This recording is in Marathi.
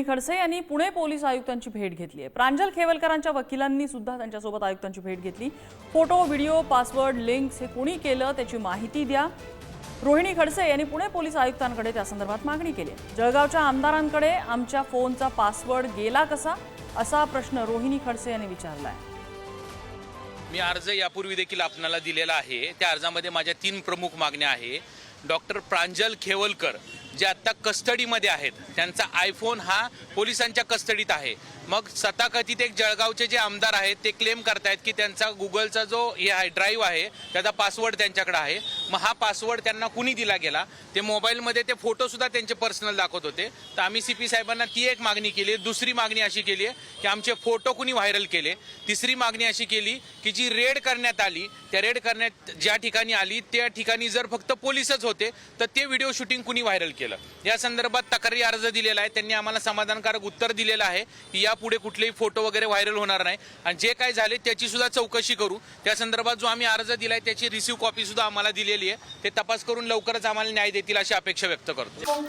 रोहिणी खडसे यांनी पुणे पोलीस आयुक्तांची भेट घेतली आहे। प्रांजल खेवलकरांच्या वकिलांनी सुद्धा त्यांच्यासोबत आयुक्तांची भेट घेतली। फोटो, व्हिडिओ, पासवर्ड, लिंक्स हे कोणी केलं त्याची माहिती द्या। रोहिणी खडसे यांनी पुणे पोलीस आयुक्तांकडे त्या संदर्भात मागणी केली आहे। जळगावच्या आमदारांकडे आमच्या फोनचा पासवर्ड गेला कसा असा प्रश्न रोहिणी खडसे यांनी विचारला आहे। मी अर्ज यापूर्वी देखील आपणाला दिलेला आहे। त्या अर्जामध्ये माझ्या 3 प्रमुख मागण्या आहे। डॉक्टर प्रांजल खेवलकर जे आता कस्टडीमध्ये आहेत, त्यांचा आयफोन हा पोलिसांच्या कस्टडीत आहे। मग तथाकथित एक जळगावचे जे आमदार आहेत ते क्लेम करतायत की त्यांचा गुगलचा जो हे आहे ड्राईव्ह आहे त्याचा पासवर्ड त्यांच्याकडे आहे। मग हा पासवर्ड त्यांना कुणी दिला गेला, ते मोबाईलमध्ये ते फोटो सुद्धा त्यांचे पर्सनल दाखवत होते। तर आम्ही सीपी साहेबांना ती एक मागणी केली। दुसरी मागणी अशी केली आहे की आमचे फोटो कुणी व्हायरल केले। तिसरी मागणी अशी केली की जी रेड करण्यात आली, त्या रेड करण्यात ज्या ठिकाणी आली त्या ठिकाणी जर फक्त पोलीसच होते तर ते व्हिडिओ शूटिंग कुणी व्हायरल केलं। या संदर्भात तक्रारी अर्ज दिलेला आहे। त्यांनी आम्हाला समाधानकारक उत्तर दिलेलं आहे की यापुढे कुठलेही फोटो वगैरे व्हायरल होणार नाही आणि जे काय झाले त्याची सुद्धा चौकशी करू। त्या संदर्भात जो आम्ही अर्ज दिलाय त्याची रिसीव्ह कॉपी सुद्धा आम्हाला दिलेली आहे। ते तपास करून लवकरच आम्हाला न्याय देतील अशी अपेक्षा व्यक्त करतो।